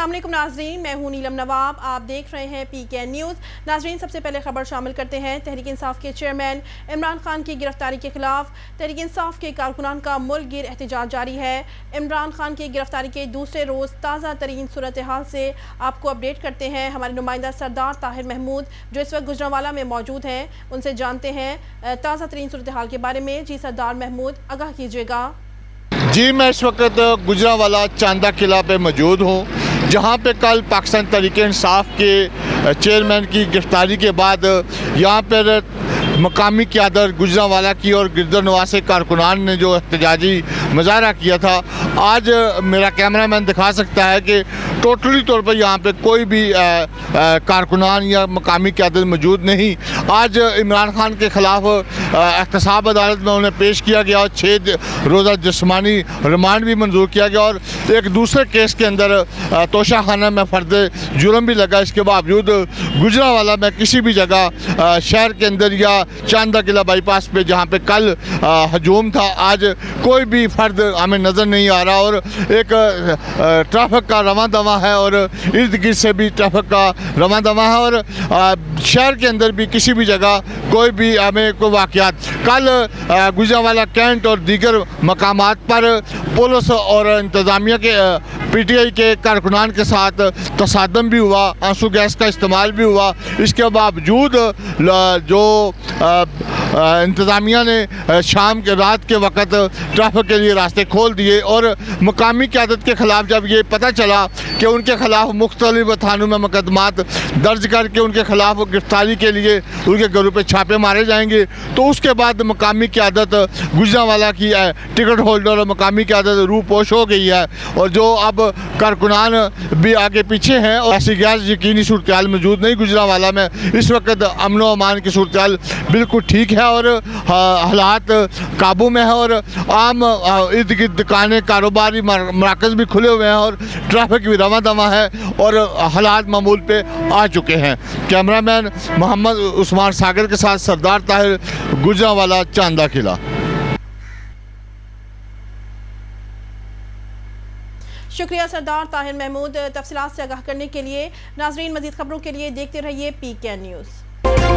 अस्सलाम वालेकुम नाजरीन, मैं हूं नीलम नवाब। आप देख रहे हैं PK न्यूज़। नाजरीन, सबसे पहले खबर शामिल करते हैं। तहरीक इंसाफ के चेयरमैन इमरान खान की गिरफ्तारी के खिलाफ तहरीक इंसाफ के कारकुनान का मुल्क गिर एहतजाज जारी है। इमरान खान की गिरफ्तारी के दूसरे रोज़ ताज़ा तरीन सूरत हाल से आपको अपडेट करते हैं। हमारे नुमाइंदा सरदार ताहिर महमूद जो इस वक्त गुजरांवाला में मौजूद हैं, उनसे जानते हैं ताज़ा तरीन सूरत हाल के बारे में। जी सरदार महमूद, आगाह कीजिएगा। जी, मैं इस वक्त गुजरांवाला चांदा किला पे मौजूद हूँ, जहाँ पे कल पाकिस्तान तहरीक इंसाफ के चेयरमैन की गिरफ्तारी के बाद यहाँ पर मकामी क़यादत गुजरांवाला की और गिरदर नवासे कारकुनान ने जो एहतजाजी मुजाहरा किया था, आज मेरा कैमरामैन दिखा सकता है कि टोटली तौर पर यहाँ पे कोई भी कारकुनान या मकामी क़यादत मौजूद नहीं। आज इमरान खान के ख़िलाफ़ एहतसाब अदालत में उन्हें पेश किया गया और 6 रोज़ा जिस्मानी रिमांड भी मंजूर किया गया और एक दूसरे केस के अंदर तोशाखाना में फ़र्द जुर्म भी लगा। इसके बावजूद गुजरांवाला में किसी भी जगह शहर के अंदर या चांदा किला बाईपास पे जहाँ पे कल हजूम था, आज कोई भी फ़र्द हमें नज़र नहीं आ रहा और एक ट्रैफिक का रवां दवा है और इर्द गिर्द से भी ट्रैफिक का रवां दवा है और शहर के अंदर भी किसी भी जगह कोई भी हमें कोई वाक़यात कल गुजरांवाला कैंट और दीगर मकामात पर पुलिस और इंतज़ामिया के PTI के कारकुनान के साथ तसादम भी हुआ, आंसू गैस का इस्तेमाल भी हुआ। इसके बावजूद जो इंतज़ामिया ने शाम के रात के वक़्त ट्रैफिक के लिए रास्ते खोल दिए और मकामी क़यादत के ख़िलाफ़ जब ये पता चला कि उनके ख़िलाफ़ मुख्तलिफ़ थानों में मुकदमात दर्ज करके उनके ख़िलाफ़ गिरफ्तारी के लिए उनके घरों पे छापे मारे जाएंगे, तो उसके बाद मकामी क़यादत गुजरांवाला की टिकट होल्डर और मकामी क़यादत रूपोश हो गई है और जो अब कारकुनान भी आगे पीछे हैं और ऐसी गैर यकीनी सूरत हाल मौजूद नहीं गुजरांवाला में। इस वक्त अमन व अमान की सूरत हाल बिल्कुल ठीक है और हालात काबू में है और आम इर्द गिर्द दुकानें कारोबारी मराकज़ भी खुले हुए हैं और ट्रैफिक भी रवां दवा है और हालात मामूल पे आ चुके हैं। कैमरामैन मोहम्मद उस्मान सागर के साथ सरदार ताहिर, गुजरांवाला चांदा किला। शुक्रिया सरदार ताहिर महमूद तफसीलात से आगाह करने के लिए। नाजरीन, मज़ीद खबरों के लिए देखते रहिए PK न्यूज़।